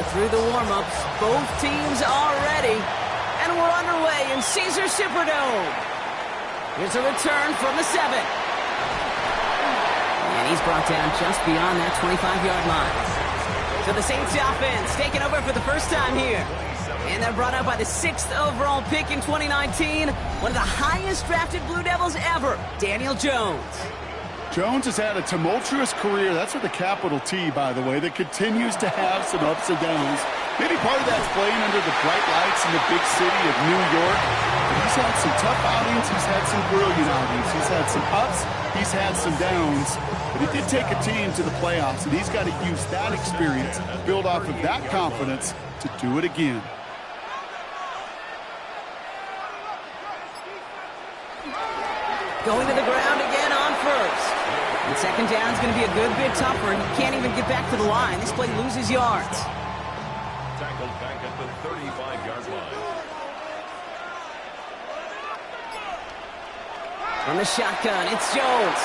We're through the warm-ups. Both teams are ready. And we're underway in Caesars Superdome. Here's a return from the 7. And he's brought down just beyond that 25-yard line. So the Saints offense taking over for the first time here. And they're brought up by the 6th overall pick in 2019. One of the highest drafted Blue Devils ever, Daniel Jones. Jones has had a tumultuous career. That's with a capital T, by the way, that continues to have some ups and downs. Maybe part of that's playing under the bright lights in the big city of New York. But he's had some tough outings. He's had some brilliant outings. He's had some ups. He's had some downs. But he did take a team to the playoffs, and he's got to use that experience, build off of that confidence to do it again. Going to the ground again on first. And second down is going to be a good bit tougher. He can't even get back to the line. This play loses yards. Tackled back at the 35-yard line. From the shotgun, it's Jones.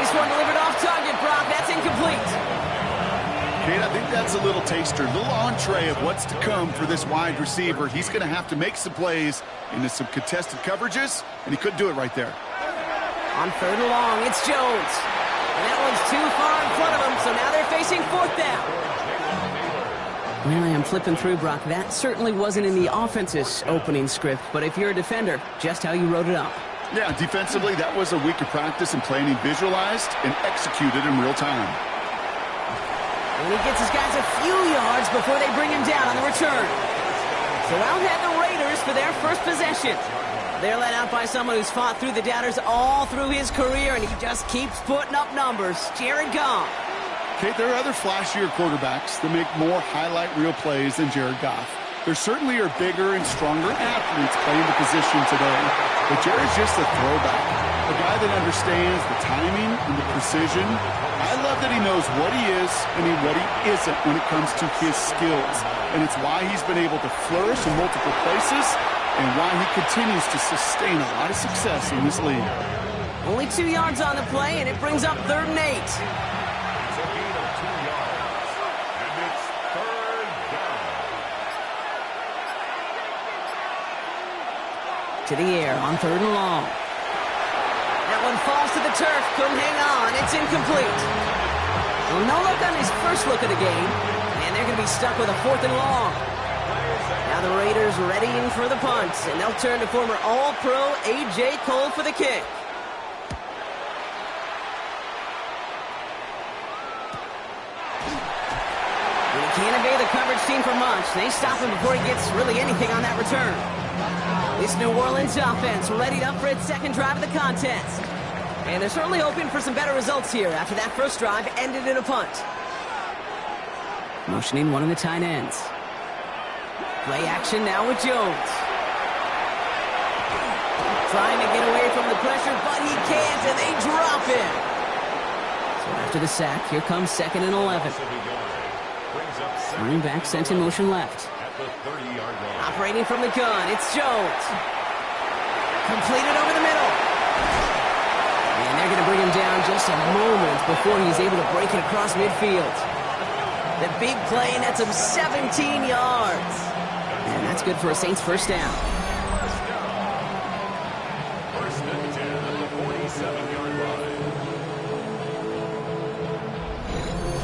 This one delivered off target, Brock. That's incomplete. Kate, I think that's a little taster, a little entree of what's to come for this wide receiver. He's going to have to make some plays into some contested coverages, and he couldn't do it right there. On third and long, it's Jones. And that one's too far in front of him, so now they're facing fourth down. Really, I'm flipping through, Brock. That certainly wasn't in the offense's opening script, but if you're a defender, just how you wrote it up. Yeah, defensively, that was a week of practice and planning visualized and executed in real time. And he gets his guys a few yards before they bring him down on the return. So out head the Raiders for their first possession. They're led out by someone who's fought through the doubters all through his career, and he just keeps putting up numbers. Jared Goff. Kate, there are other flashier quarterbacks that make more highlight reel plays than Jared Goff. There certainly are bigger and stronger athletes playing the position today, but Jared's just a throwback, a guy that understands the timing and the precision. I love that he knows what he is and what he isn't when it comes to his skills, and it's why he's been able to flourish in multiple places and why he continues to sustain a lot of success in this league. Only 2 yards on the play, and it brings up 3rd and 8. It's a gain of 2 yards. And it's 3rd down. To the air on 3rd and long. That one falls to the turf. Couldn't hang on. It's incomplete. Well, no look on his first look of the game, and they're going to be stuck with a 4th and long. Now the Raiders readying for the punt, and they'll turn to former All-Pro A.J. Cole for the kick. And he can't evade the coverage team for much. They stop him before he gets really anything on that return. This New Orleans offense readied up for its second drive of the contest. And they're certainly hoping for some better results here after that first drive ended in a punt. Motioning one of the tight ends. Play action now with Jones. Trying to get away from the pressure, but he can't, and they drop him. So after the sack, here comes 2nd and 11. Running back sent in motion left. Operating from the gun, it's Jones. Completed over the middle. And they're going to bring him down just a moment before he's able to break it across midfield. The big play nets him 17 yards. And that's good for a Saints first down. First and 10 at the 47-yard line.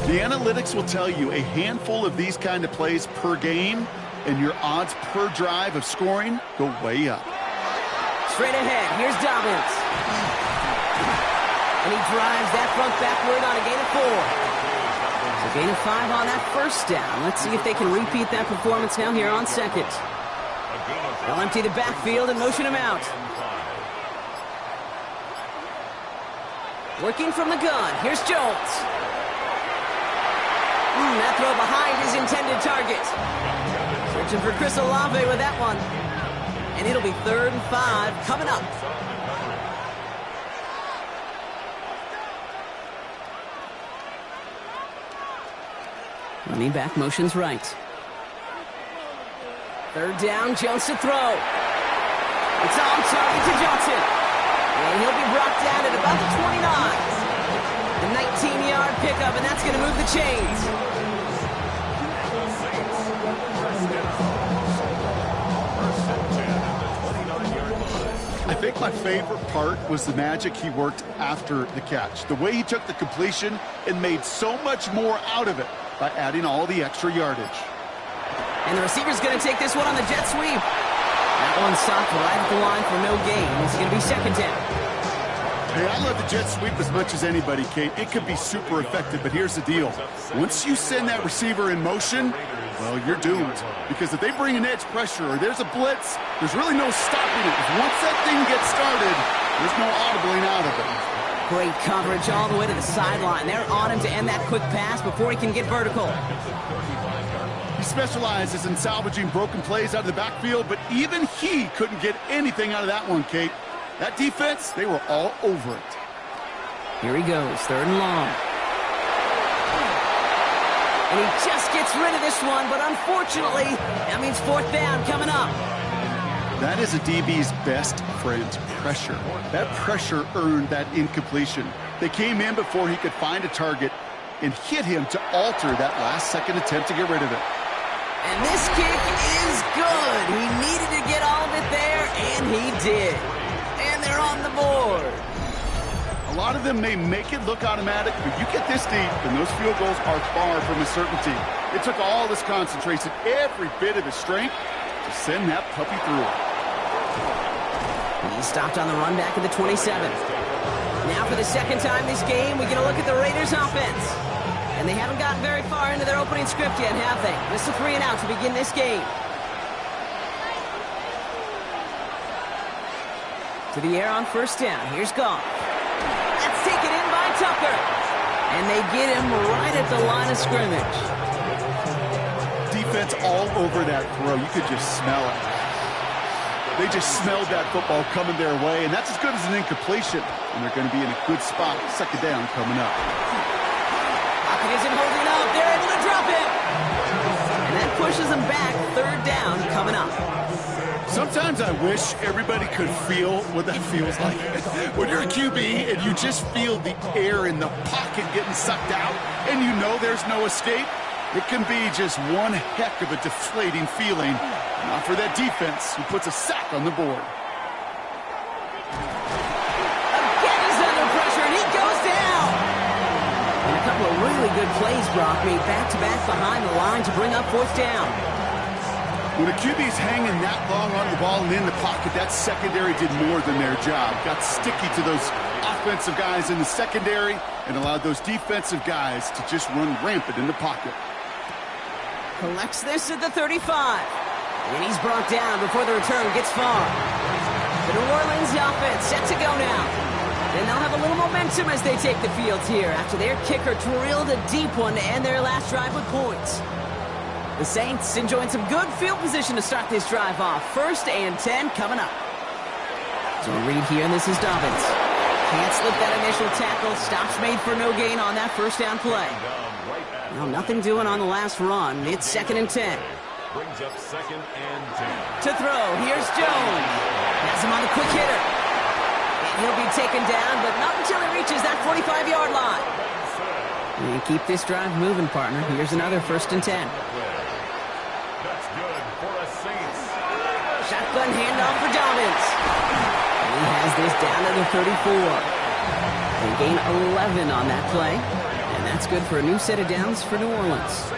The analytics will tell you a handful of these kind of plays per game, and your odds per drive of scoring go way up. Straight ahead, here's Dobbins. And he drives that front backward on a gain of 4. So gain of 5 on that first down. Let's see if they can repeat that performance now here on second. They'll empty the backfield and motion him out. Working from the gun, here's Jones. That throw behind his intended target. Searching for Chris Olave with that one. And it'll be 3rd and 5 coming up. Running back motions right. 3rd down, Jones to throw. It's on target to Johnson. And he'll be brought down at about the 29. The 19-yard pickup, and that's going to move the chains. my favorite part was the magic he worked after the catch. The way he took the completion and made so much more out of it by adding all the extra yardage. And the receiver's going to take this one on the jet sweep. That one stopped right at the line for no gain. It's going to be second down. Hey, I love the jet sweep as much as anybody, Kate. It could be super effective, but here's the deal. Once you send that receiver in motion, well, you're doomed. Because if they bring an edge pressure or there's a blitz, there's really no stopping it. Once that thing gets started, there's no audibling out of it. Great coverage all the way to the sideline. They're on him to end that quick pass before he can get vertical. He specializes in salvaging broken plays out of the backfield, but even he couldn't get anything out of that one, Kate. That defense, they were all over it. Here he goes, third and long. And he just gets rid of this one, but unfortunately, that means fourth down coming up. That is a DB's best friend, pressure. That pressure earned that incompletion. They came in before he could find a target and hit him to alter that last-second attempt to get rid of it. And this kick is good. He needed to get all of it there, and he did. And they're on the board. A lot of them may make it look automatic, but you get this deep, and those field goals are far from a certainty. It took all this concentration, every bit of his strength, to send that puppy through. He stopped on the run back at the 27. Now for the second time this game, we get a look at the Raiders' offense. And they haven't gotten very far into their opening script yet, have they? Just a 3-and-out to begin this game. To the air on first down. Here's Goff. That's taken in by Tucker. And they get him right at the line of scrimmage. Defense all over that throw. You could just smell it. They just smelled that football coming their way, and that's as good as an incompletion. And they're going to be in a good spot. Second down coming up. Pocket isn't holding up. They're able to drop it. And that pushes them back. Third down coming up. Sometimes I wish everybody could feel what that feels like. When you're a QB and you just feel the air in the pocket getting sucked out and you know there's no escape, it can be just one heck of a deflating feeling. Not for that defense who puts a sack on the board. Again, he's under pressure, and he goes down. And a couple of really good plays, Brock, made back-to-back behind the line to bring up fourth down. When a QB's hanging that long on the ball and in the pocket, that secondary did more than their job. Got sticky to those offensive guys in the secondary and allowed those defensive guys to just run rampant in the pocket. Collects this at the 35. And he's brought down before the return gets far. The New Orleans offense set to go now. And they'll have a little momentum as they take the field here after their kicker drilled a deep one to end their last drive with points. The Saints enjoying some good field position to start this drive off. 1st and 10 coming up. So a read here, and this is Dobbins. Can't slip that initial tackle. Stops made for no gain on that first down play. Well, nothing doing on the last run. It's 2nd and 10. Brings up 2nd and 10. To throw, here's Jones. Has him on the quick hitter. And he'll be taken down, but not until he reaches that 45-yard line. And keep this drive moving, partner. Here's another 1st and 10. That's good for a Saints. Shotgun handoff for Dobbins. And he has this down to the 34. They gain 11 on that play. And that's good for a new set of downs for New Orleans.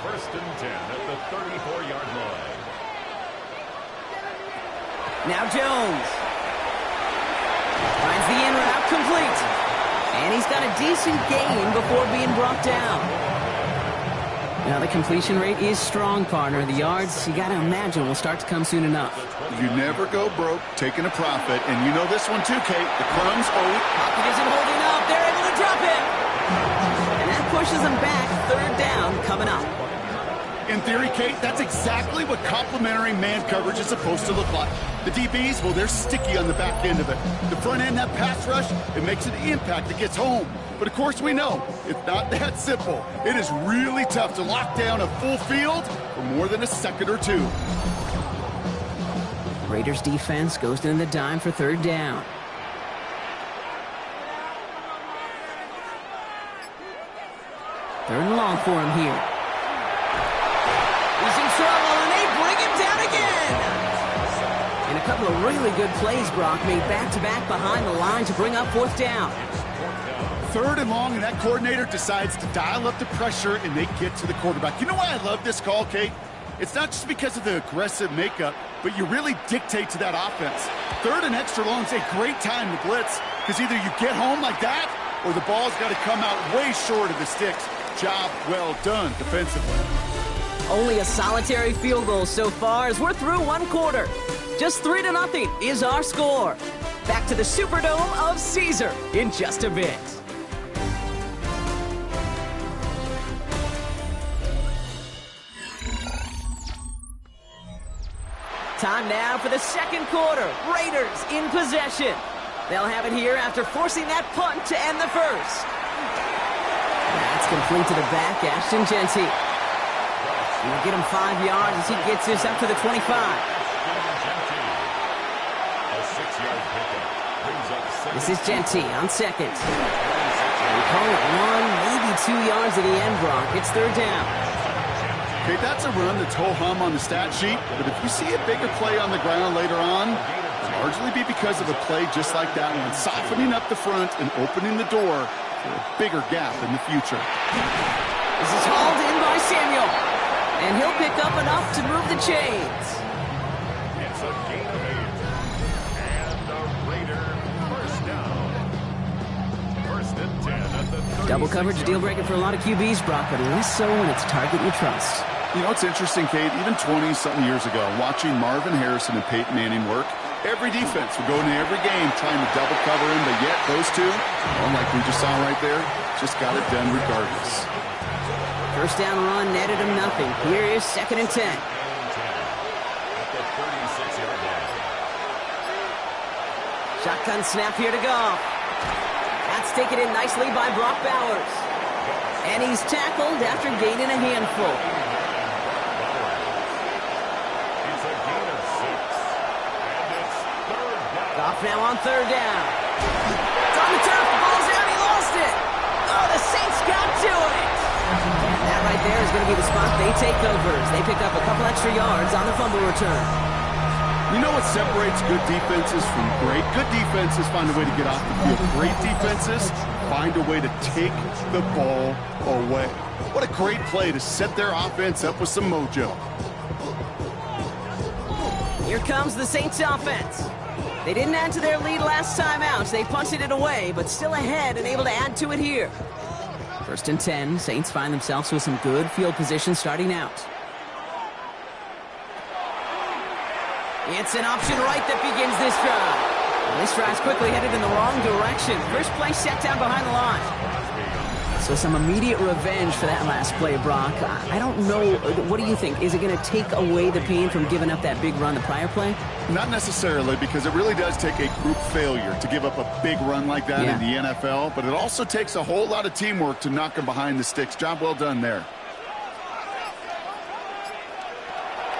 1st and 10 at the 34-yard line. Now Jones. Finds the in route complete. And he's got a decent gain before being brought down. Now the completion rate is strong, partner. The yards, you got to imagine, will start to come soon enough. You never go broke taking a profit, and you know this one too, Kate. The crumbs always... Pocket isn't holding up. They're able to drop it. And that pushes them back. 3rd down coming up. In theory, Kate, that's exactly what complimentary man coverage is supposed to look like. The DBs, well, they're sticky on the back end of it. The front end, that pass rush, it makes an impact that gets home. But, of course, we know it's not that simple. It is really tough to lock down a full field for more than a second or two. Raiders defense goes in the dime for 3rd down. Third and long for him here. He's in trouble, and they bring him down again. And a couple of really good plays, Brock, made back-to-back behind the line to bring up fourth down. Third and long, and that coordinator decides to dial up the pressure, and they get to the quarterback. You know why I love this call, Kate? It's not just because of the aggressive makeup, but you really dictate to that offense. Third and extra long is a great time to blitz, because either you get home like that, or the ball's got to come out way short of the sticks. Job well done defensively. Only a solitary field goal so far as we're through one quarter. Just 3-0 is our score. Back to the Superdome of Caesar in just a bit. Time now for the second quarter. Raiders in possession. They'll have it here after forcing that punt to end the first. That's complete to the back, Ashton Genty. He'll get him 5 yards as he gets this up to the 25. This is Genty on second. We call it 1, maybe 2 yards at the end, Brock. It's third down. Okay, that's a run that's ho-hum on the stat sheet, but if you see a bigger play on the ground later on, it'll largely be because of a play just like that one, softening up the front and opening the door for a bigger gap in the future. This is hauled in by Samuel, and he'll pick up enough to move the chains. It's a gain of 8. And the Raider first down. First and 10 at the 36. Double coverage deal breaker for a lot of QBs, Brock, but less so when it's target you trust. You know, it's interesting, Kate, even 20-something years ago, watching Marvin Harrison and Peyton Manning work, every defense would go into every game trying to double cover him, but yet those two, like we just saw right there, just got it done regardless. First down run netted him nothing. Here is second and 10. At the 36-yard line. Shotgun snap here to go. That's taken in nicely by Brock Bowers. And he's tackled after gaining a handful. It's a gain of 6. And it's third down. Goff now on third down. It's on the turf. The ball's out. He lost it. Oh, the Saints got to it. And that right there is going to be the spot they take over as they pick up a couple extra yards on the fumble return. You know what separates good defenses from great? Good defenses find a way to get off the field. Great defenses find a way to take the ball away. What a great play to set their offense up with some mojo. Here comes the Saints offense. They didn't add to their lead last time out. They punted it away, but still ahead and able to add to it here. First and 10, Saints find themselves with some good field position starting out. It's an option right that begins this drive. And this drive's quickly headed in the wrong direction. First play set down behind the line. So some immediate revenge for that last play, Brock. I don't know. What do you think? Is it going to take away the pain from giving up that big run the prior play? Not necessarily, because it really does take a group failure to give up a big run like that in the NFL, but it also takes a whole lot of teamwork to knock them behind the sticks. Job well done there.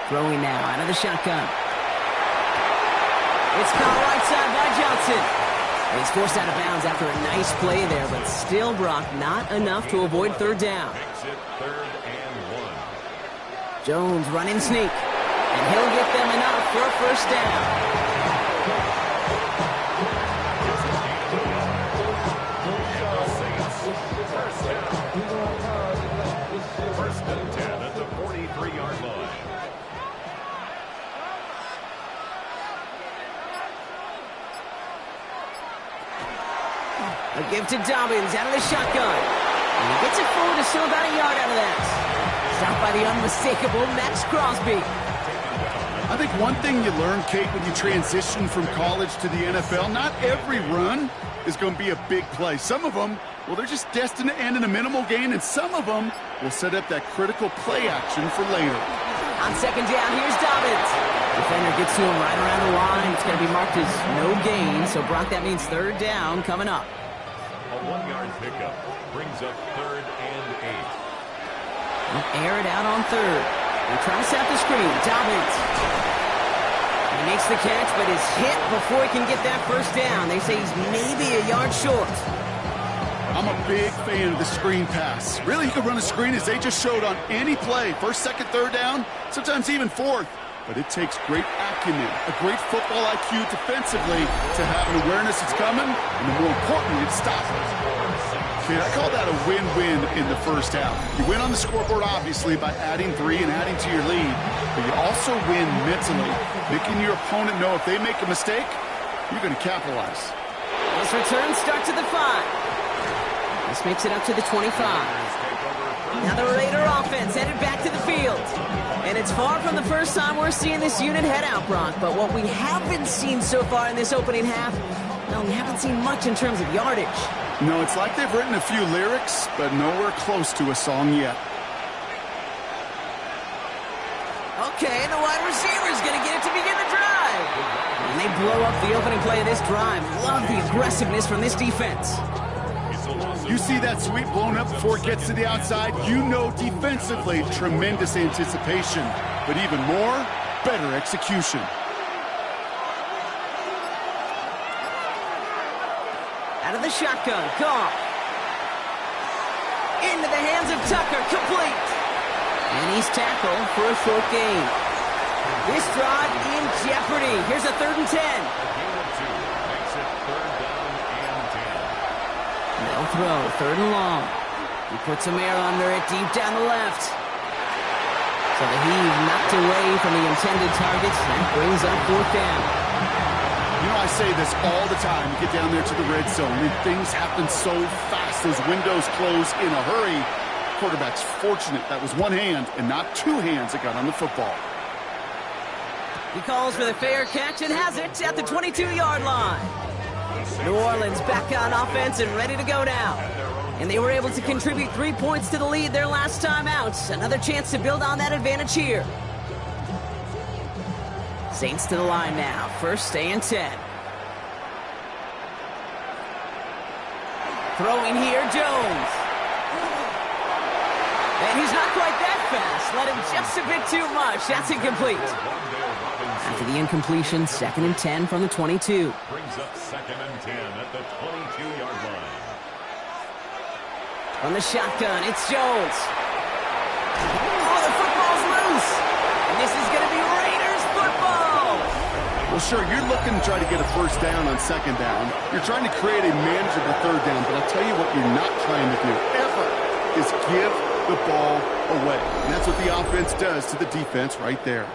Throwing now out of the shotgun. It's caught right side by Johnson. He's forced out of bounds after a nice play there, but still, Brock, not enough to avoid third down. Makes it third and 1. Jones running sneak, and he'll get them enough for a first down. First and 10 at the 43-yard line. A give to Dobbins out of the shotgun. And he gets it forward to still about a yard out of that. Stopped by the unmistakable Max Crosby. I think one thing you learn, Kate, when you transition from college to the NFL, not every run is going to be a big play. Some of them, well, they're just destined to end in a minimal gain, and some of them will set up that critical play action for later. On second down, here's Dobbins. Defender gets to him right around the line. It's going to be marked as no gain, so Brock, that means third down coming up. A 1-yard pickup brings up third and 8. He'll air it out on third. They try to set the screen. Dobbins. He makes the catch, but is hit before he can get that first down. They say he's maybe a yard short. I'm a big fan of the screen pass. Really, you can run a screen as they just showed on any play. First, second, third down, sometimes even fourth. but it takes great acumen, a great football IQ defensively to have an awareness it's coming, and more importantly, to stop it. Okay, I call that a win-win in the first half. You win on the scoreboard, obviously, by adding 3 and adding to your lead, but you also win mentally, making your opponent know if they make a mistake, you're going to capitalize. This return starts at the 5. This makes it up to the 25. Now the Raider offense headed back to the field. And it's far from the first time we're seeing this unit head out, Brock. But what we haven't seen so far in this opening half, no, we haven't seen much in terms of yardage. No, it's like they've written a few lyrics, but nowhere close to a song yet. Okay, and the wide receiver's going to get it to begin the drive. And they blow up the opening play of this drive. Love the aggressiveness from this defense. You see that sweep blown up before it gets to the outside, you know defensively, tremendous anticipation. But even more, better execution. Out of the shotgun, Goff. Into the hands of Tucker, complete. And he's tackled for a short gain. This drive in jeopardy. Here's a 3rd and 10. No throw, 3rd and long. He puts some air under it, deep down the left. So the heave knocked away from the intended targets. That brings up 4th down. You know, I say this all the time. You get down there to the red zone, and things happen so fast. Those windows close in a hurry. Quarterback's fortunate that was one hand and not 2 hands that got on the football. He calls for the fair catch and has it at the 22-yard line. New Orleans back on offense and ready to go now. And they were able to contribute 3 points to the lead their last time out. Another chance to build on that advantage here. Saints to the line now. 1st and 10. Throwing here, Jones. And he's not quite that fast. Let him just a bit too much. That's incomplete. After the incompletion, 2nd and 10 from the 22. Brings up 2nd and 10 at the 22-yard line. On the shotgun, it's Jones. Oh, the football's loose. And this is going to be Raiders football. Well, sure, you're looking to try to get a 1st down on 2nd down. You're trying to create a manageable 3rd down, but I'll tell you what you're not trying to do ever is give the ball away. And that's what the offense does to the defense right there.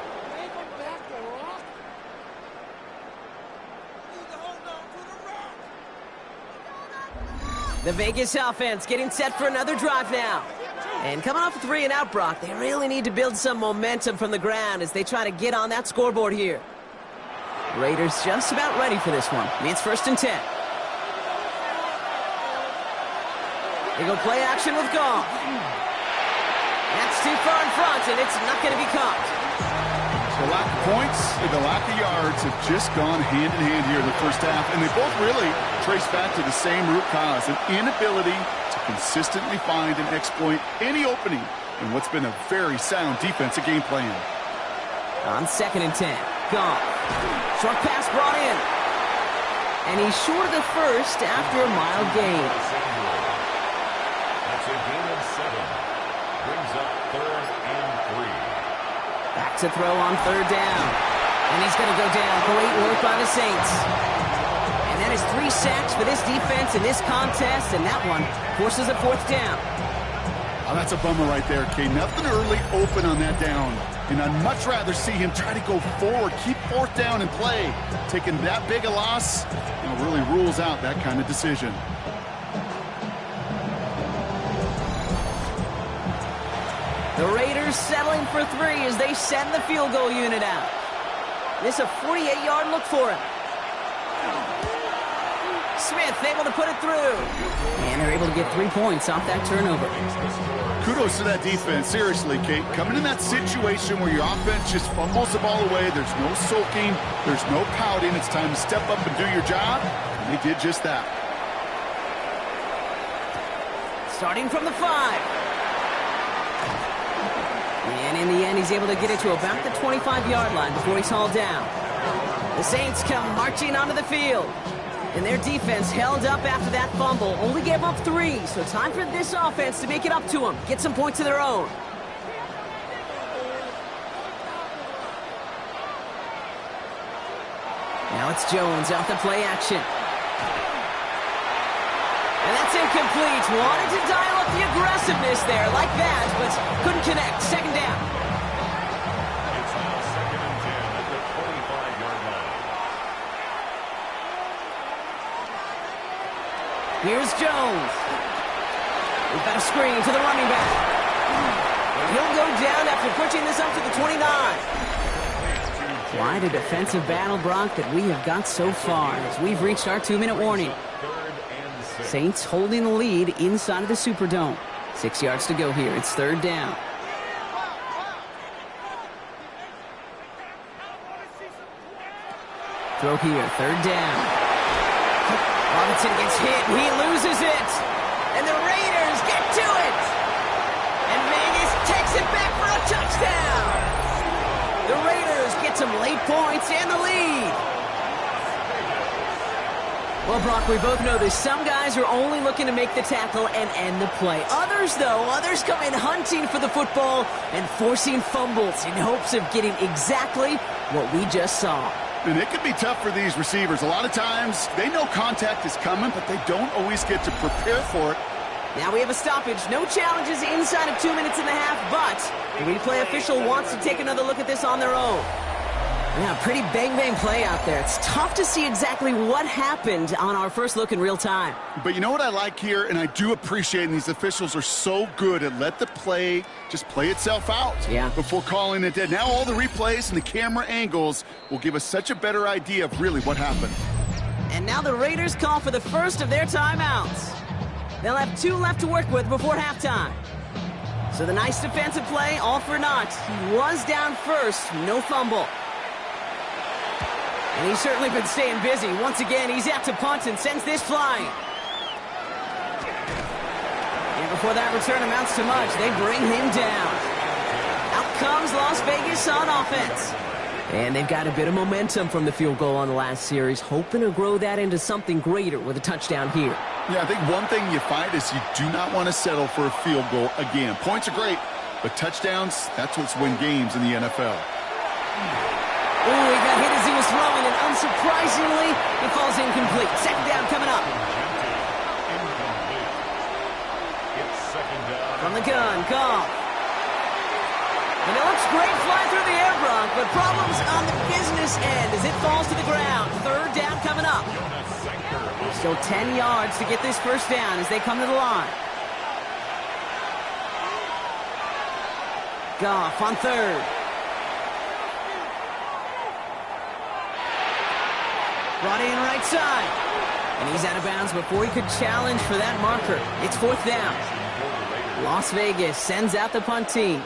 The Vegas offense getting set for another drive now. And coming off a 3 and out, Brock, they really need to build some momentum from the ground as they try to get on that scoreboard here. Raiders just about ready for this one. It's 1st and 10. They go play action with Goff. That's too far in front, and it's not going to be caught. The lack of points and the lack of yards have just gone hand in hand here in the first half, and they both really trace back to the same root cause, an inability to consistently find and exploit any opening in what's been a very sound defensive game plan. On 2nd and 10, Goff. Short pass brought in. And he's short of the 1st after a mild gain. That's a gain of 7. Brings up 3rd and 3. Back to throw on 3rd down. And he's going to go down. Great work by the Saints. And that is 3 sacks for this defense in this contest. And that one forces a 4th down. Oh, that's a bummer right there, Kay. Nothing early open on that down. And I'd much rather see him try to go forward, keep 4th down and play. Taking that big a loss, really rules out that kind of decision. The Raiders settling for 3 as they send the field goal unit out. This is a 48-yard look for him. Smith able to put it through. And they're able to get 3 points off that turnover. Kudos to that defense. Seriously, Kate. Coming in that situation where your offense just fumbles the ball away, there's no sulking, there's no pouting. It's time to step up and do your job. And they did just that. Starting from the 5. And in the end, he's able to get it to about the 25-yard line before he's hauled down. The Saints come marching onto the field. And their defense held up after that fumble. Only gave up 3, so time for this offense to make it up to them. Get some points of their own. Now it's Jones out the play action. And that's incomplete. Wanted to dial up the aggressiveness there like that, but couldn't connect. Second down. It's now 2nd and 10 at the 25-yard line. Here's Jones. We've got a screen to the running back. And he'll go down after pushing this up to the 29. Quite a defensive battle, Brock, that we have got so far as we've reached our 2-minute warning. Saints holding the lead inside of the Superdome. 6 yards to go here. It's 3rd down. Throw here, 3rd down. Robinson gets hit. He loses it. And the Raiders get to it. And Vegas takes it back for a touchdown. The Raiders get some late points and the lead. Well, Brock, we both know this. Some guys are only looking to make the tackle and end the play. Others, though, come in hunting for the football and forcing fumbles in hopes of getting exactly what we just saw. And it can be tough for these receivers. A lot of times, they know contact is coming, but they don't always get to prepare for it. Now we have a stoppage. No challenges inside of 2 minutes and a half, but the replay official wants to take another look at this on their own. Yeah, pretty bang-bang play out there. It's tough to see exactly what happened on our first look in real time. But you know what I like here, and I do appreciate, and these officials are so good at let the play just play itself out before calling it dead. Now all the replays and the camera angles will give us such a better idea of really what happened. And now the Raiders call for the first of their timeouts. They'll have 2 left to work with before halftime. So the nice defensive play, all for naught. He was down first, no fumble. And he's certainly been staying busy. Once again, he's out to punt and sends this flying. And before that return amounts to much, they bring him down. Out comes Las Vegas on offense. And they've got a bit of momentum from the field goal on the last series, hoping to grow that into something greater with a touchdown here. Yeah, I think one thing you find is you do not want to settle for a field goal again. Points are great, but touchdowns, that's what's win games in the NFL. Ooh, he got hit as he was throwing, and unsurprisingly, it falls incomplete. Second down coming up. It's 2nd down. From the gun, Goff. And it looks great flying through the air, Brock, but problems on the business end as it falls to the ground. 3rd down coming up. Still 10 yards to get this first down as they come to the line. Goff on 3rd. Brought in right side. And he's out of bounds before he could challenge for that marker. It's 4th down. Las Vegas sends out the punt team.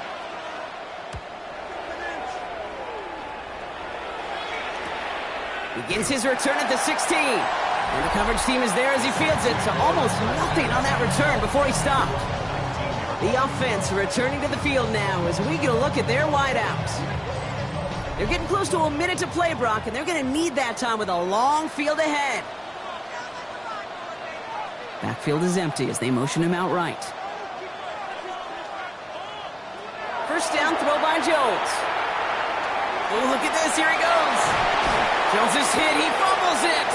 Begins his return at the 16. And the coverage team is there as he fields it to almost nothing on that return before he stopped. The offense returning to the field now as we get a look at their wideouts. They're getting close to a minute to play, Brock, and they're going to need that time with a long field ahead. Backfield is empty as they motion him out right. First down throw by Jones. Oh, look at this. Here he goes. Jones is hit. He fumbles it.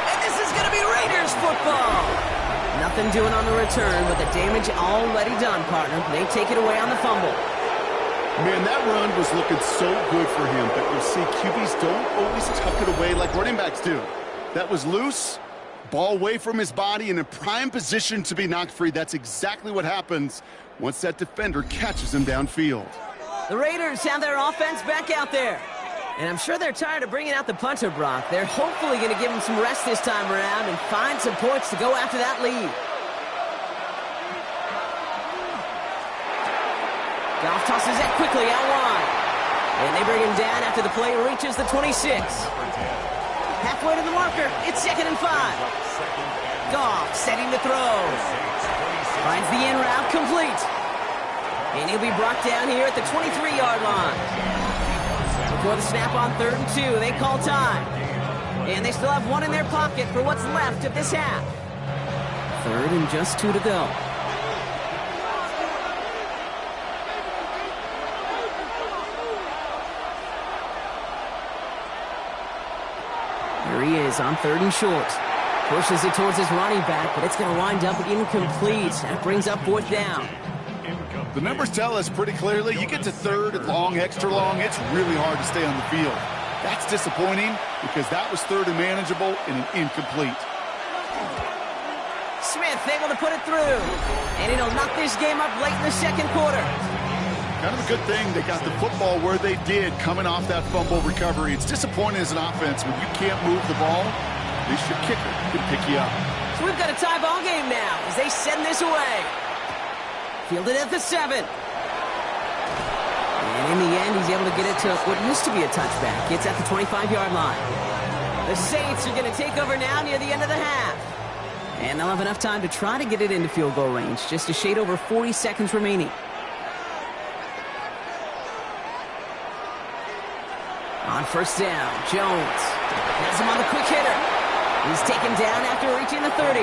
And this is going to be Raiders football. Nothing doing on the return, but the damage already done, partner. They take it away on the fumble. Man, that run was looking so good for him, but you'll see QBs don't always tuck it away like running backs do. That was loose, ball away from his body, and in prime position to be knocked free. That's exactly what happens once that defender catches him downfield. The Raiders have their offense back out there. And I'm sure they're tired of bringing out the punter, Brock. They're hopefully going to give him some rest this time around and find some points to go after that lead. Goff tosses that quickly out wide. And they bring him down after the play reaches the 26. Halfway to the marker. It's 2nd and 5. Goff setting the throw. Finds the in route complete. And he'll be brought down here at the 23-yard line. Before the snap on 3rd and 2, they call time. And they still have 1 in their pocket for what's left of this half. 3rd and just 2 to go. Here he is on 3rd and short. Pushes it towards his running back, but it's going to wind up incomplete. That brings up 4th down. The numbers tell us pretty clearly, you get to 3rd and long, extra long, it's really hard to stay on the field. That's disappointing because that was 3rd and manageable and an incomplete. Smith able to put it through, and it'll knock this game up late in the 2nd quarter. Kind of a good thing they got the football where they did coming off that fumble recovery. It's disappointing as an offense when you can't move the ball. At least your kicker can pick you up. So we've got a tie ball game now as they send this away. Fielded at the 7. And in the end, he's able to get it to what used to be a touchback. It's at the 25-yard line. The Saints are going to take over now near the end of the half. And they'll have enough time to try to get it into field goal range. Just a shade over 40 seconds remaining. On 1st down, Jones has him on the quick hitter. He's taken down after reaching the 30.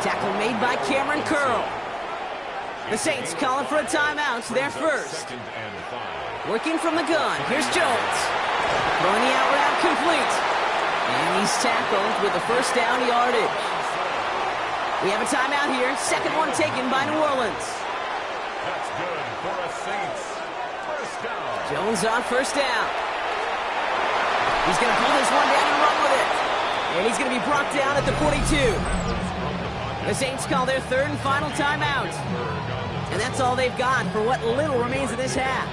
Tackle made by Cameron Curl. The Saints calling for a timeout. They're first. Working from the gun. Here's Jones. Throwing the out route complete. And he's tackled with the 1st down yardage. We have a timeout here. 2nd one taken by New Orleans. That's good for a Saints. 1st down. Jones on 1st down. He's going to pull this one down and run with it. And he's going to be brought down at the 42. The Saints call their 3rd and final timeout. And that's all they've got for what little remains of this half.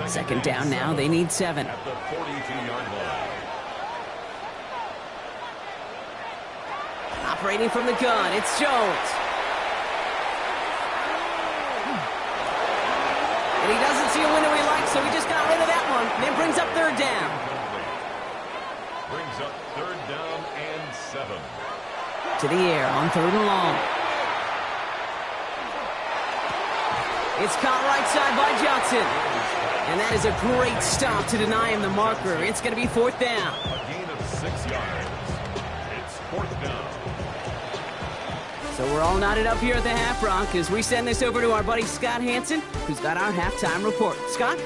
2nd down now. They need 7. At the 42-yard line. Operating from the gun, it's Jones. And he doesn't see a window he likes, so he just got rid of that one. And then brings up 3rd down. Brings up 3rd down and 7. To the air on 3rd and long. It's caught right side by Johnson. And that is a great stop to deny him the marker. It's going to be 4th down. A gain of 6 yards. It's 4th down. So we're all knotted up here at the half, Brock, as we send this over to our buddy Scott Hansen, who's got our halftime report. Scott?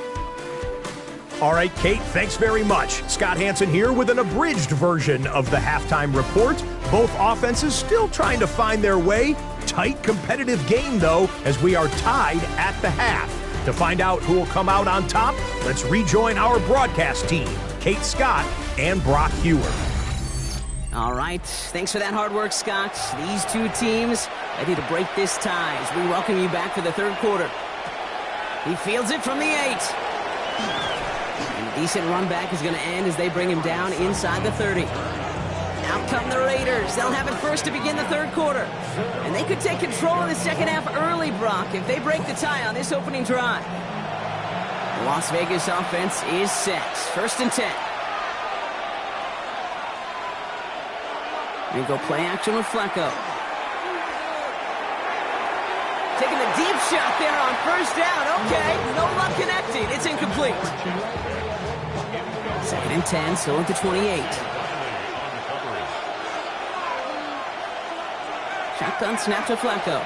All right, Kate, thanks very much. Scott Hansen here with an abridged version of the halftime report. Both offenses still trying to find their way. Tight, competitive game, though, as we are tied at the half. To find out who will come out on top, let's rejoin our broadcast team, Kate Scott and Brock Hewer. All right, thanks for that hard work, Scott. These two teams ready to break this tie as we welcome you back for the 3rd quarter. He fields it from the 8. And a decent run back is going to end as they bring him down inside the 30. Out come the Raiders. They'll have it first to begin the 3rd quarter. And they could take control of the 2nd half early, Brock, if they break the tie on this opening drive. The Las Vegas offense is set. 1st and 10. We go play action with Flacco. Taking a deep shot there on 1st down. Okay, no luck connecting. It's incomplete. 2nd and 10, still at the 28. Shotgun snap to Flacco.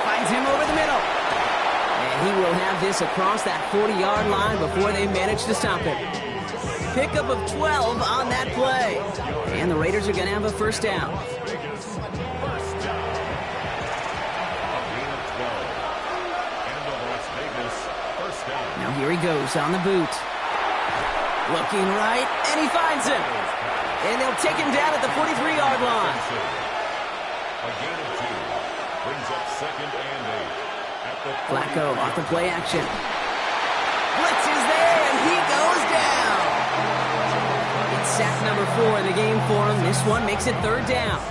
Finds him over the middle. And he will have this across that 40-yard line before they manage to stop him. Pickup of 12 on that play. And the Raiders are going to have a 1st down. Now here he goes on the boot. Looking right, and he finds him. And they'll take him down at the 43-yard line. A gain of 2. Brings up 2nd and 8. At the Flacco off the play action. Blitz is there, and he goes down. It's sack number 4 in the game for him. This one makes it 3rd down.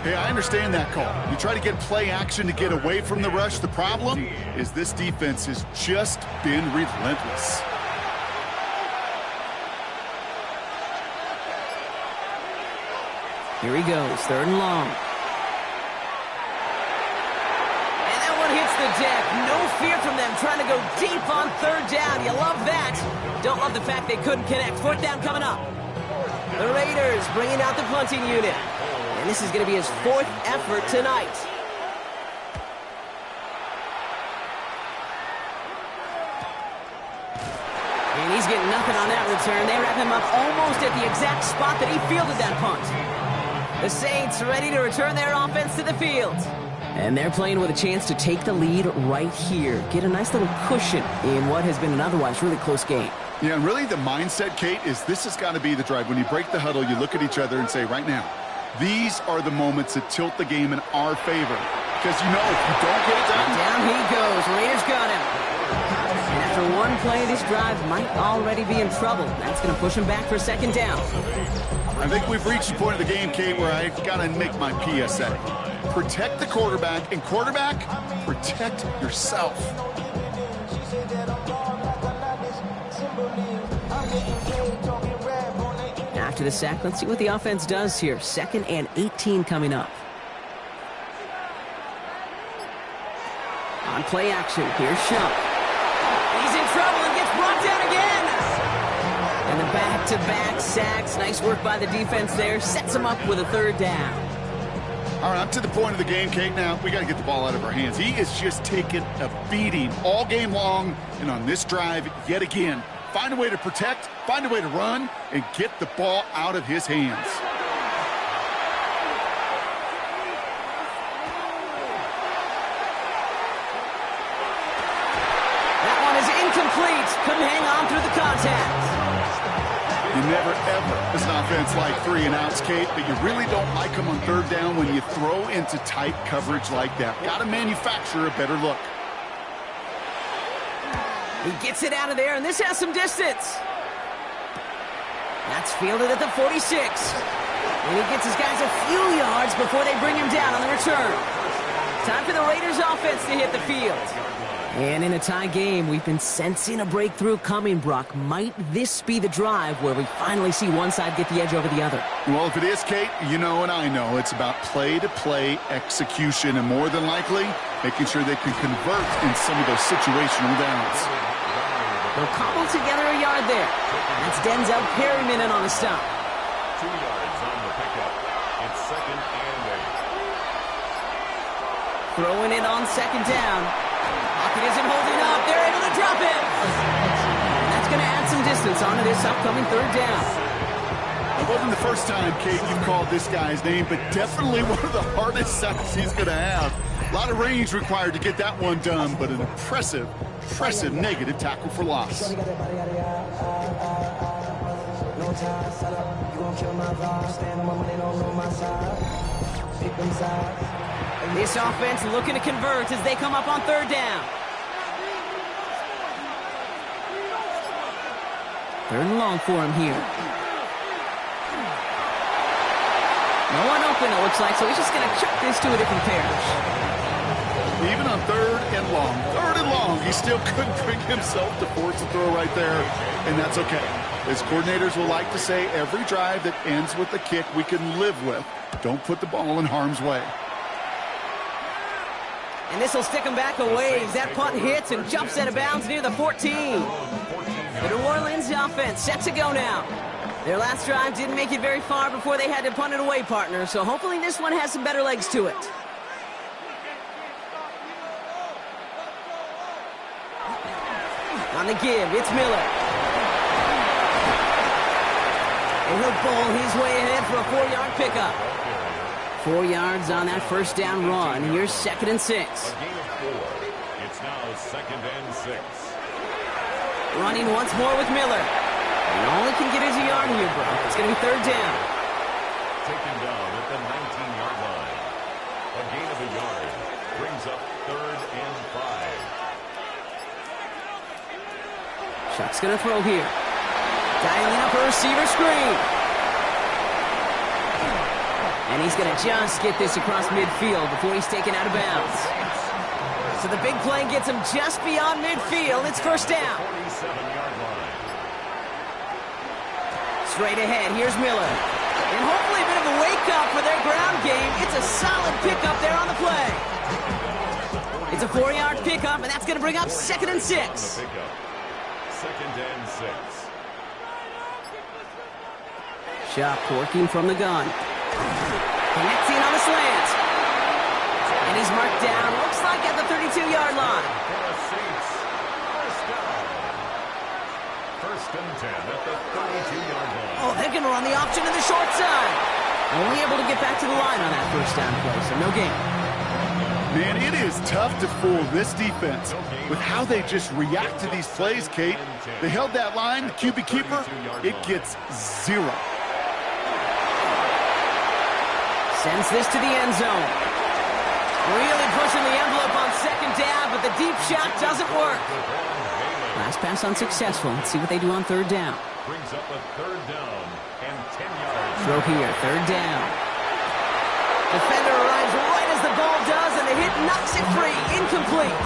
Hey, I understand that call. You try to get play action to get away from the rush. The problem is this defense has just been relentless. Here he goes, 3rd and long. And that one hits the deck. No fear from them trying to go deep on 3rd down. You love that. Don't love the fact they couldn't connect. 4th down coming up. The Raiders bringing out the punting unit. And this is going to be his 4th effort tonight. And he's He's getting nothing on that return. They wrap him up almost at the exact spot that he fielded that punt. The Saints ready to return their offense to the field. And they're playing with a chance to take the lead right here. Get a nice little cushion in what has been an otherwise really close game. Yeah, and really the mindset, Kate, is this has got to be the drive. When you break the huddle, you look at each other and say, right now, these are the moments that tilt the game in our favor. Because you know if you don't get it done. Down he goes. Raiders got him. And after one play, this drive might already be in trouble. That's going to push him back for second down. I think we've reached the point of the game, Kate, where I've got to make my PSA. Protect the quarterback, and quarterback, protect yourself. After the sack, let's see what the offense does here. 2nd and 18 coming up. On play action, here's Shump. He's in trouble and gets brought down again. And the back-to-back sacks. Nice work by the defense there. Sets him up with a 3rd down. All right, up to the point of the game, Kate, now we got to get the ball out of our hands. He is just taking a beating all game long, and on this drive, yet again, find a way to protect, find a way to run, and get the ball out of his hands. That one is incomplete. Couldn't hang on through the contact. You never, ever, as an offense, like 3 and outs, Kate, but you really don't like them on 3rd down when you throw into tight coverage like that. Got to manufacture a better look. He gets it out of there, and this has some distance. That's fielded at the 46. And he gets his guys a few yards before they bring him down on the return. Time for the Raiders offense to hit the field. And in a tie game, we've been sensing a breakthrough coming, Brock. Might this be the drive where we finally see one side get the edge over the other? Well, if it is, Kate, you know and I know it's about play-to-play execution, and more than likely, making sure they can convert in some of those situational downs. They'll cobble together a yard there. That's Denzel Perryman in on the stop. 2 yards on the pickup. It's 2nd and 8. Throwing it on 2nd down. Pocket isn't holding up. They're able to drop it. That's going to add some distance onto this upcoming 3rd down. It wasn't the first time, Kate, you've called this guy's name, but definitely one of the hardest sacks he's going to have. A lot of range required to get that one done, but an impressive negative tackle for loss. This offense looking to convert as they come up on 3rd down. 3rd and long for him here. No one open, it looks like, so he's just going to chuck this to a different pair. Even on 3rd and long, he still couldn't bring himself to force a throw right there, and that's okay. As coordinators will like to say, every drive that ends with a kick we can live with. Don't put the ball in harm's way. And this will stick him back a ways. That punt hits and jumps out of bounds near the 14. The New Orleans offense set to go now. Their last drive didn't make it very far before they had to punt it away, partner, so hopefully this one has some better legs to it. On the give, it's Miller. And he'll bowl his way ahead for a 4-yard pickup. 4 yards on that 1st down run. Here's 2nd and 6. A gain of 4. It's now 2nd and 6. Running once more with Miller. He only can get his a yard here, bro. It's going to be 3rd down. Taken down at the 19-yard line. A gain of a yard brings up 3rd and 5. Chuck's going to throw here. Dialing up a receiver screen. And he's going to just get this across midfield before he's taken out of bounds. So the big play gets him just beyond midfield. It's 1st down. 47-yard line. Straight ahead, here's Miller. And hopefully a bit of a wake-up for their ground game. It's a solid pickup there on the play. It's a 4-yard pickup, and that's going to bring up 2nd and 6. 2nd and 6. Shot working from the gun. Connecting on the slant. And he's marked down, looks like at the 32-yard line. For the Saints. 1st and 10 at the 32-yard line. Oh, they're going to run the option to the short side. Only able to get back to the line on that first down play, so no gain. Man, it is tough to fool this defense with how they just react to these plays, Kate. They held that line, the QB keeper, it gets 0. Sends this to the end zone. Really pushing the envelope on second down, but the deep shot doesn't work. Last pass unsuccessful. Let's see what they do on third down. Brings up a 3rd down and 10 yards. Throw here, third down. Defender arrives right as the ball does, and the hit knocks it free. Incomplete.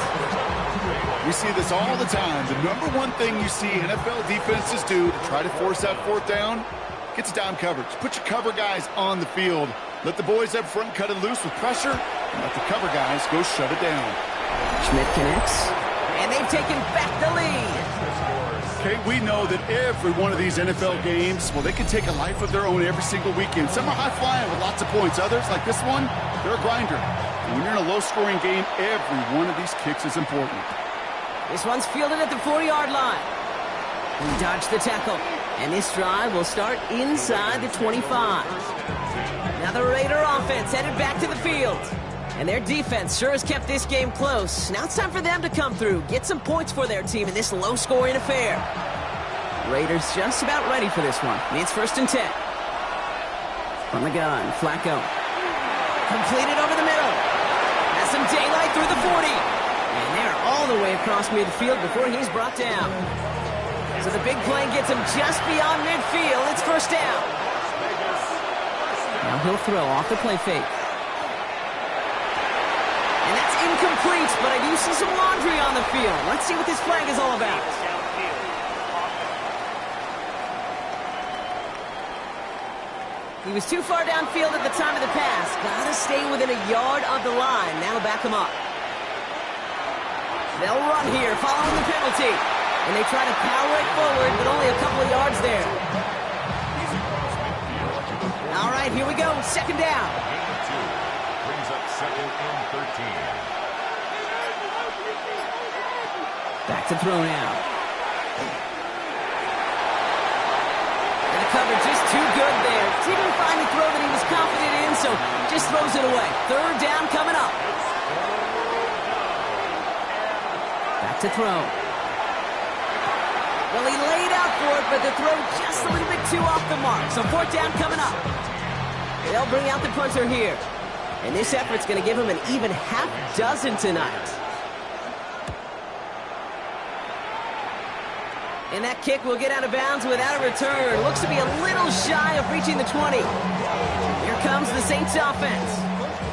We see this all the time. The number one thing you see NFL defenses do to try to force that 4th down, gets down coverage. Put your cover guys on the field. Let the boys up front cut it loose with pressure, and let the cover guys go shut it down. Schmidt connects, and they've taken back the lead. Okay, we know that every one of these NFL games, well, they can take a life of their own every single weekend. Some are high-flying with lots of points. Others, like this one, they're a grinder. And when you're in a low-scoring game, every one of these kicks is important. This one's fielded at the 40-yard line. We dodged the tackle, and this drive will start inside the 25. Now the Raider offense headed back to the field. And their defense sure has kept this game close. Now it's time for them to come through, get some points for their team in this low-scoring affair. Raiders just about ready for this one. Needs 1st and 10. From the gun, Flacco. Completed over the middle. Has some daylight through the 40. And they're all the way across midfield before he's brought down. So the big play gets him just beyond midfield. It's 1st down. Now he'll throw off the play fake. And that's incomplete, but I do see some laundry on the field. Let's see what this flag is all about. He was too far downfield at the time of the pass. Gotta stay within a yard of the line. Now back him up. They'll run here, following the penalty. And they try to power it forward, but only a couple of yards there. All right, here we go. 2nd down. Brings up 2nd and 13. Back to throw now. And the cover just too good there. Didn't find the throw that he was confident in, so just throws it away. 3rd down coming up. Back to throw. Well, he laid out for it, but the throw just a little bit too off the mark. So 4th down coming up. They'll bring out the punter here. And this effort's going to give him an even half dozen tonight. And that kick will get out of bounds without a return. Looks to be a little shy of reaching the 20. Here comes the Saints offense.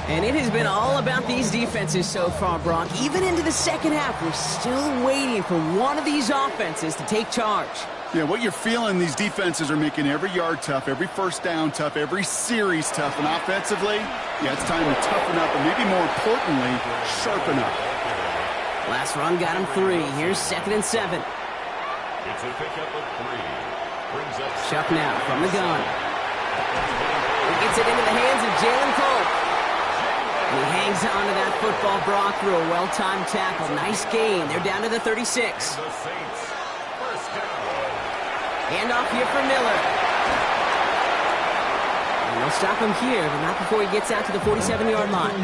And it has been all about these defenses so far, Brock. Even into the second half, we're still waiting for one of these offenses to take charge. Yeah, what you're feeling, these defenses are making every yard tough, every 1st down tough, every series tough. And offensively, yeah, it's time to toughen up, and maybe more importantly, sharpen up. Last run got him 3. Here's 2nd and 7. It's a pickup of 3. Brings up Chuck now from the gun. He gets it into the hands of Jalen Cole. And he hangs on to that football, Brock, through a well-timed tackle. Nice gain. They're down to the 36. the Saints. 1st down. Handoff here for Miller. And they'll stop him here, but not before he gets out to the 47-yard line.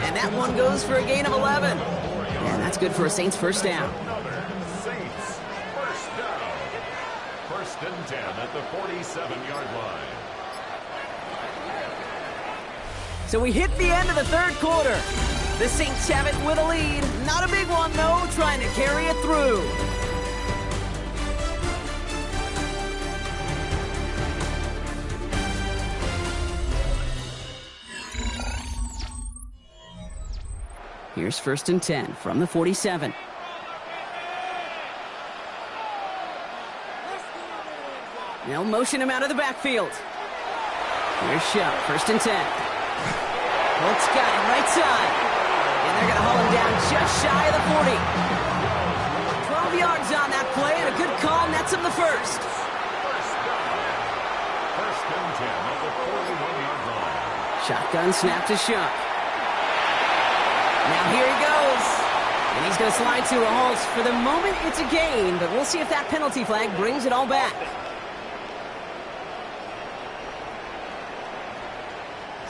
And that one goes for a gain of 11. And that's good for a Saints 1st down. Another Saints 1st down. 1st and 10 at the 47-yard line. So we hit the end of the 3rd quarter. The Saints have it with a lead. Not a big one, though, trying to carry it through. Here's 1st and 10 from the 47. They'll motion him out of the backfield. Here's Shuck, 1st and 10. Holt's got him right side. And they're going to haul him down just shy of the 40. 12 yards on that play, and a good call nets him the 1st. 1st and 10 at the 41-yard line. Shotgun snap to Shuck. Now here he goes. And he's He's going to slide to a halt. For the moment, it's a gain, but we'll see if that penalty flag brings it all back.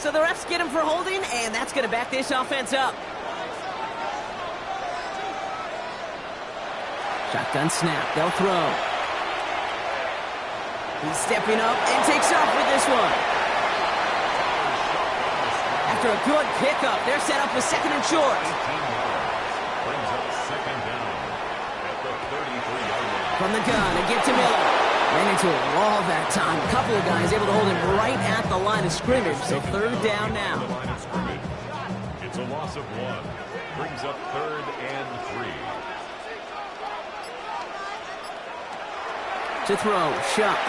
So the refs get him for holding, and that's going to back this offense up. Shotgun snap. They'll throw. He's stepping up and takes off with this one. After a good pickup, they're set up with second and short. Brings up second down at the 33-yard line. From the gun, a give to Miller. Ran into a wall that time. A couple of guys able to hold him right at the line of scrimmage, so third down now. The line of scrimmage. It's a loss of 1. Brings up third and 3. To throw, Shuck.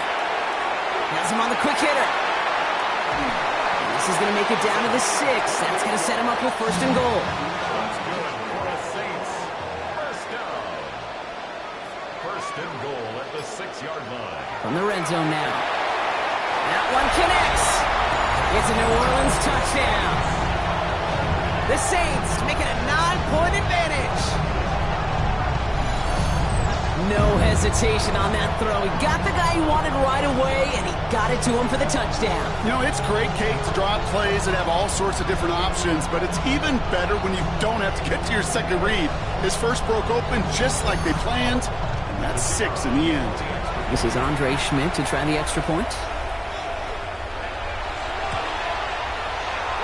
Has him on the quick hitter. And this is going to make it down to the 6. That's going to set him up with first and goal. That's good for the Saints. First down. First and goal at the 6-yard line. From the red zone now. That one connects. It's a New Orleans touchdown. The Saints make it a 9-point advantage. No hesitation on that throw. He got the guy he wanted right away, and he got it to him for the touchdown. You know, it's great, Kate, to draw up plays and have all sorts of different options, but it's even better when you don't have to get to your second read. His first broke open just like they planned, and that's 6 in the end. This is Andre Schmidt to try the extra point.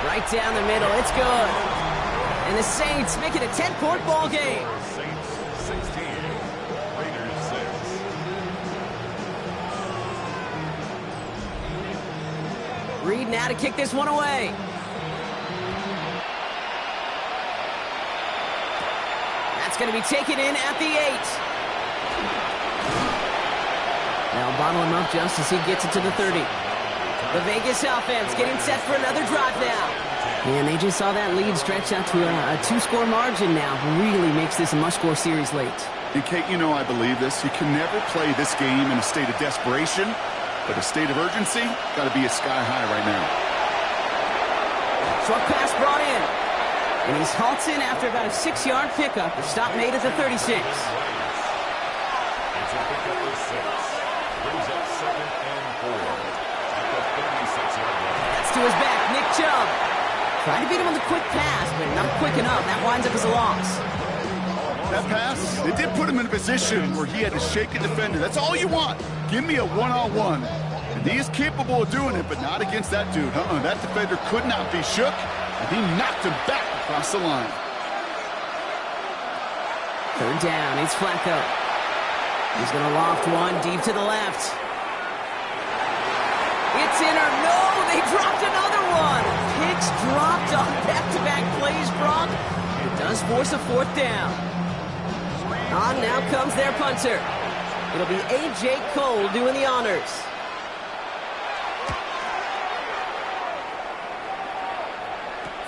Right down the middle. It's good. And the Saints make it a 10-point ball game. Saints 16. Raiders 6. Reed now to kick this one away. That's going to be taken in at the 8. Now bottle him up just as he gets it to the 30. The Vegas offense getting set for another drive now. And they just saw that lead stretch out to a 2-score margin now. Really makes this a must-score series late. And Kate, you know I believe this. You can never play this game in a state of desperation, but a state of urgency got to be sky high right now. Short pass brought in. And he's halted after about a 6-yard pickup. The stop made at the 36. It's a pickup of 6. Brings up second and 4 at the 36-yard line. That's to his back, Nick Chubb. Trying to beat him on the quick pass, but not quick enough. That winds up as a loss. That pass, it did put him in a position where he had to shake a defender. That's all you want. Give me a one-on-one. And he is capable of doing it, but not against that dude. That defender could not be shook, and he knocked him back across the line. Third down, it's Flacco. He's going to loft one deep to the left. It's in or no, they dropped another one. Picks dropped on back-to-back plays, Brock. It does force a fourth down. On now comes their punter. It'll be A.J. Cole doing the honors.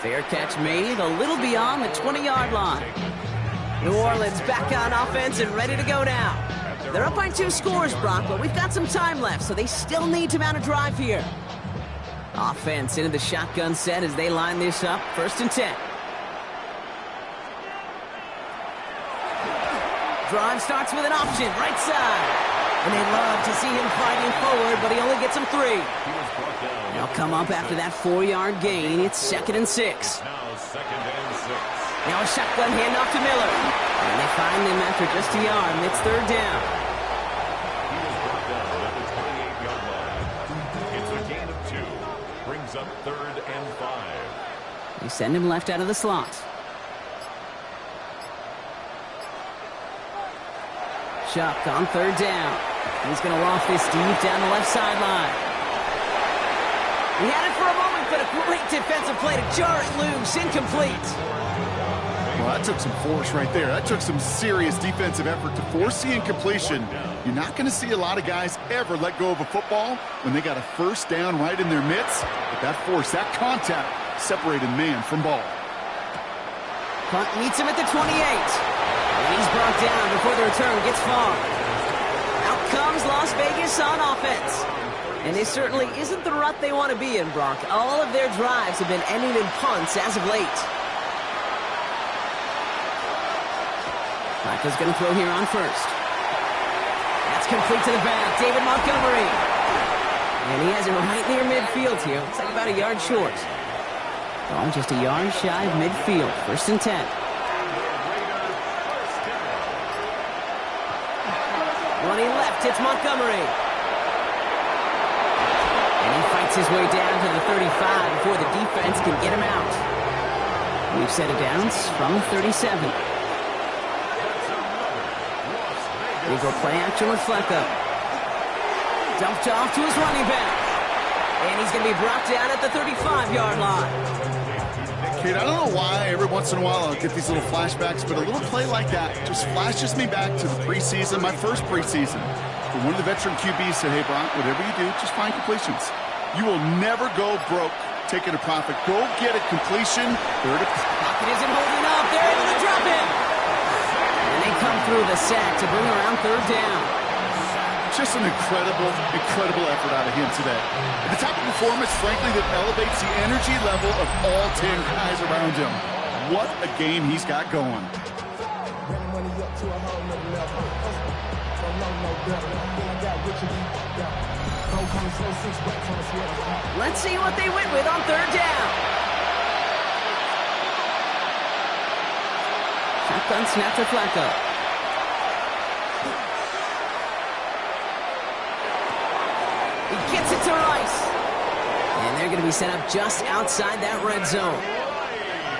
Fair catch made, a little beyond the 20-yard line. New Orleans back on offense and ready to go now. They're up by 2 scores, Brock, but we've got some time left, so they still need to mount a drive here. Offense into the shotgun set as they line this up. First and 10. Drive starts with an option, right side. And they love to see him fighting forward, but he only gets him 3. They'll come up after that 4-yard gain. It's second and 6. Now second and 6. Now a shotgun handoff to Miller. And they find him after just a yard, and it's third down. He was brought down at the 28-yard line. It's a gain of 2. Brings up third and 5. They send him left out of the slot. Chuck on third down. He's going to loft this deep down the left sideline. He had it for a moment, but a great defensive play to jar it loose. Incomplete. Well, that took some force right there. That took some serious defensive effort to force the incompletion. You're not going to see a lot of guys ever let go of a football when they got a first down right in their midst. But that force, that contact, separated man from ball. Punt meets him at the 28. And he's brought down before the return gets far. Out comes Las Vegas on offense. And this certainly isn't the rut they want to be in, Brock. All of their drives have been ending in punts as of late. Flacco's going to throw here on first. That's complete to the back. David Montgomery. And he has it right near midfield here. Looks like about a yard short. Ball just a yard shy of midfield. 1st and 10. Running left, it's Montgomery. And he fights his way down to the 35 before the defense can get him out. We've set it downs from 37. We go play action with Flacco. Dumped off to his running back. And he's going to be brought down at the 35-yard line. Kate, I don't know why every once in a while I'll get these little flashbacks, but a little play like that just flashes me back to the preseason, my first preseason. When one of the veteran QBs said, hey, Brock, whatever you do, just find completions. You will never go broke taking a profit. Go get a completion. Pocket isn't holding up. They're able to drop him. And they come through the sack to bring around 3rd down. Just an incredible effort out of him today. The type of performance, frankly, that elevates the energy level of all 10 guys around him. What a game he's got going. Let's see what they went with on 3rd down. Shotgun snap to Flacco. He gets it to Rice. And they're going to be set up just outside that red zone.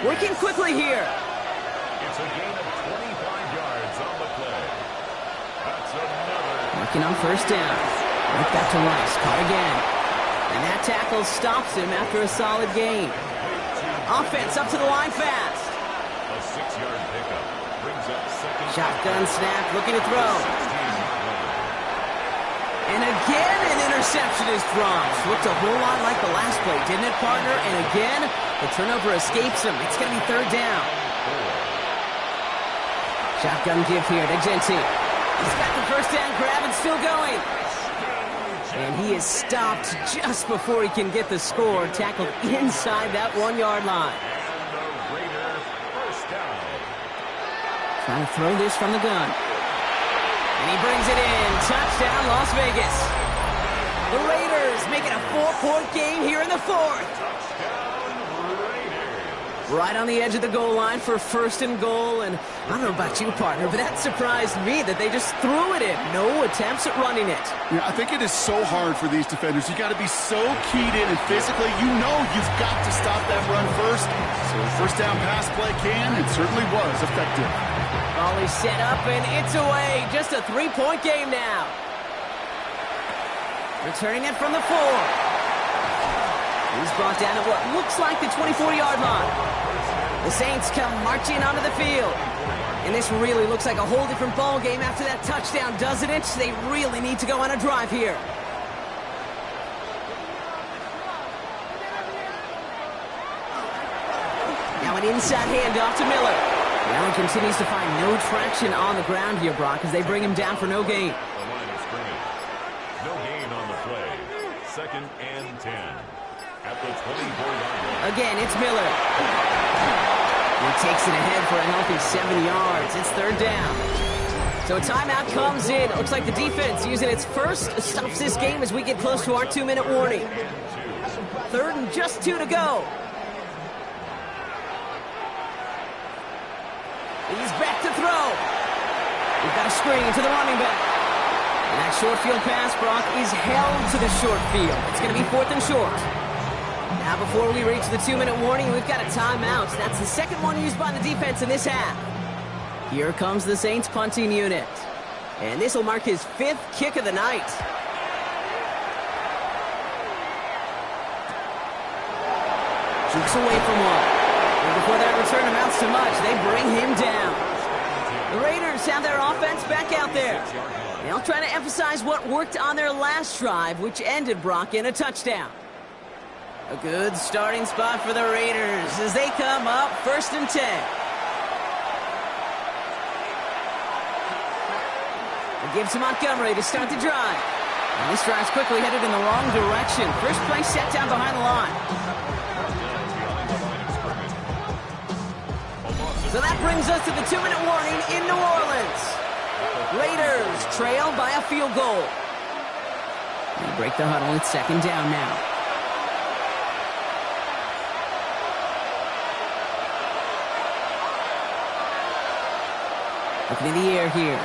Working quickly here. It's a gain of 25 yards on the play. That's another. Working on 1st down. Right back to Rice. Caught again. And that tackle stops him after a solid gain. Offense up to the line fast. A 6-yard pickup brings up 2nd. Shotgun snap, looking to throw. And again, an interception is dropped. Looked a whole lot like the last play, didn't it, partner? And again, the turnover escapes him. It's going to be 3rd down. Shotgun give here to Genty. He's got the 1st down grab and still going. And he is stopped just before he can get the score. Tackled inside that 1-yard line. And the Raider 1st down. Trying to throw this from the gun. And he brings it in. Touchdown, Las Vegas. The Raiders making a 4-point game here in the 4th. Right on the edge of the goal line for 1st and goal. And I don't know about you, partner, but that surprised me that they just threw it in. No attempts at running it. Yeah, I think it is so hard for these defenders. You got to be so keyed in and physically, you know you've got to stop that run first. So the 1st down pass play can, and certainly was effective. Ball is set up, and it's away. Just a 3-point game now. Returning it from the 4. He's brought down at what looks like the 24-yard line. The Saints come marching onto the field. And this really looks like a whole different ball game after that touchdown, doesn't it? They really need to go on a drive here. Now an inside handoff to Miller. Allen continues to find no traction on the ground here, Brock, as they bring him down for no gain. The line of scrimmage. No gain on the play. 2nd and 10. At the 24-yard line. Again, it's Miller. He takes it ahead for a healthy 7 yards. It's 3rd down. So a timeout comes in. It looks like the defense using its first stops this game as we get close to our 2-minute warning. 3rd and just 2 to go. He's back to throw. We've got a screen to the running back. And that short field pass, Brock, is held to the short field. It's going to be 4th and short. Now, before we reach the 2-minute warning, we've got a timeout. That's the 2nd one used by the defense in this half. Here comes the Saints punting unit. And this will mark his 5th kick of the night. Jukes away from one. And before that return amounts to much, they bring him down. The Raiders have their offense back out there. They'll try to emphasize what worked on their last drive, which ended, Brock, in a touchdown. A good starting spot for the Raiders as they come up 1st and 10. They give to Montgomery to start the drive. And this drive's quickly headed in the wrong direction. First play set down behind the line. So that brings us to the 2-minute warning in New Orleans. Raiders trail by a field goal. They break the huddle. It's second down now. Looking in the air here.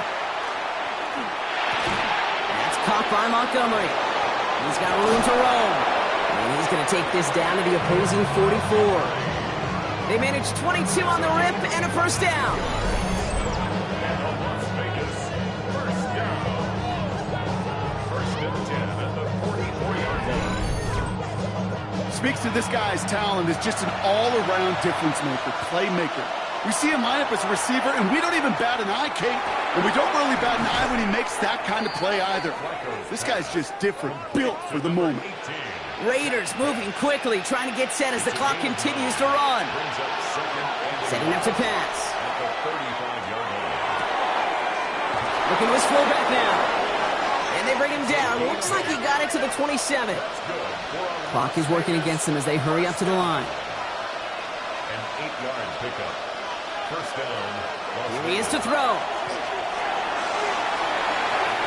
That's caught by Montgomery. He's got room to roam. And he's going to take this down to the opposing 44. They manage 22 on the rip and a first down. And a Las Vegas first down. First and 10 at the 44-yard line. Speaks to this guy's talent as just an all-around difference maker, playmaker. We see him line up as a receiver, and we don't even bat an eye, Kate. And we don't really bat an eye when he makes that kind of play either. This guy's just different, built for the moment. Raiders moving quickly, trying to get set as the clock continues to run. Setting up to pass. Looking to his fullback now. And they bring him down. Looks like he got it to the 27. Clock is working against them as they hurry up to the line. An 8-yard pickup. First down. Here he is to throw.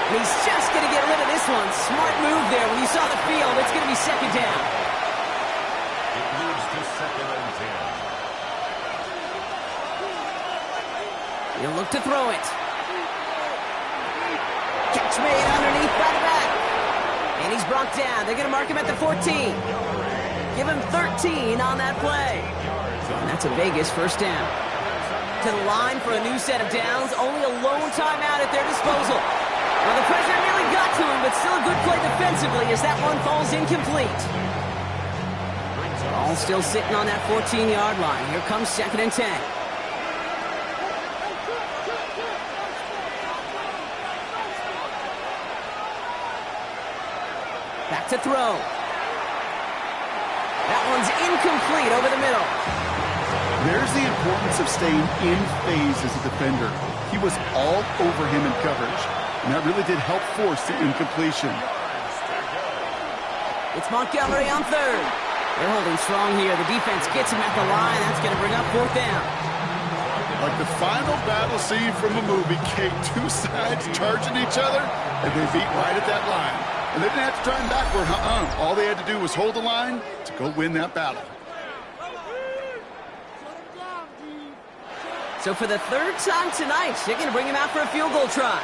And he's just going to get rid of this one. Smart move there. When you saw the field, it's going to be second down. It moves to second and 10. He'll look to throw it. Catch made underneath by the back. And he's brought down. They're going to mark him at the 14. Give him 13 on that play. And that's a Vegas first down. To the line for a new set of downs. Only a lone timeout at their disposal. Well, the pressure nearly got to him, but still a good play defensively as that one falls incomplete. All still sitting on that 14-yard line. Here comes second and 10. Back to throw. That one's incomplete over the middle. There's the importance of staying in phase as a defender. He was all over him in coverage, and that really did help force the incompletion. It's Montgomery on third. They're holding strong here. The defense gets him at the line. That's going to bring up fourth down. Like the final battle scene from a movie, Kate, two sides charging each other, and they beat right at that line. And they didn't have to try him backward, All they had to do was hold the line to go win that battle. So for the third time tonight, they're going to bring him out for a field goal try.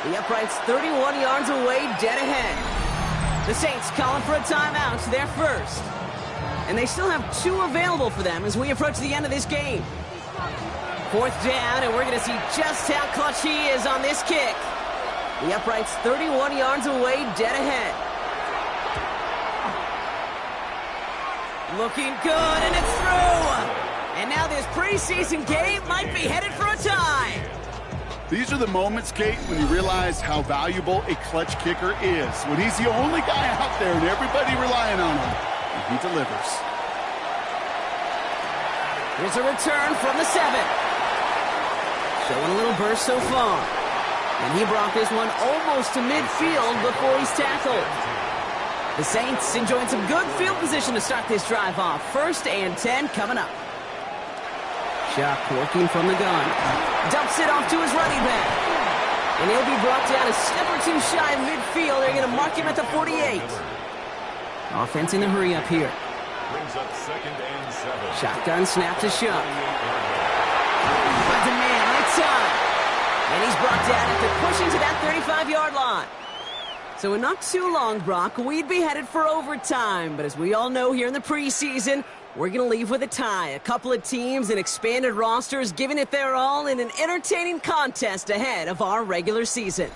The upright's 31 yards away, dead ahead. The Saints calling for a timeout, their first. And they still have two available for them as we approach the end of this game. Fourth down, and we're going to see just how clutch he is on this kick. The upright's 31 yards away, dead ahead. Looking good, and it's through. And now this preseason game might be headed for a tie. These are the moments, Kate, when you realize how valuable a clutch kicker is. When he's the only guy out there and everybody relying on him, and he delivers. Here's a return from the 7. Showing a little burst so far. And he brought this one almost to midfield before he's tackled. The Saints enjoying some good field position to start this drive off. First and 10 coming up. Shock working from the gun. Dumps it off to his running back. And he'll be brought down a step or two shy of midfield. They're going to mark him at the 48. Offense in the hurry up here. Brings up second and 7. Shotgun snap to Shock. Finds a man right side. And he's brought down after pushing to that 35-yard line. So in not too long, Brock, we'd be headed for overtime. But as we all know here in the preseason, we're going to leave with a tie. A couple of teams and expanded rosters giving it their all in an entertaining contest ahead of our regular season.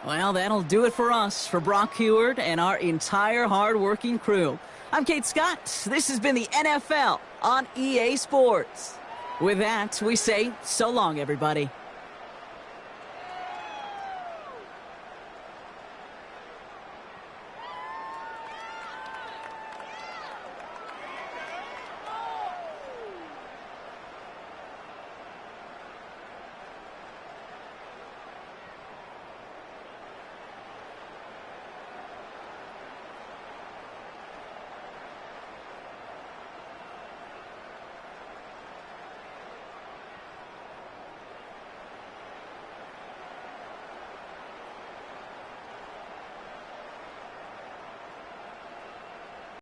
Well, that'll do it for us, for Brock Heward and our entire hard-working crew. I'm Kate Scott. This has been the NFL on EA Sports. With that, we say so long, everybody.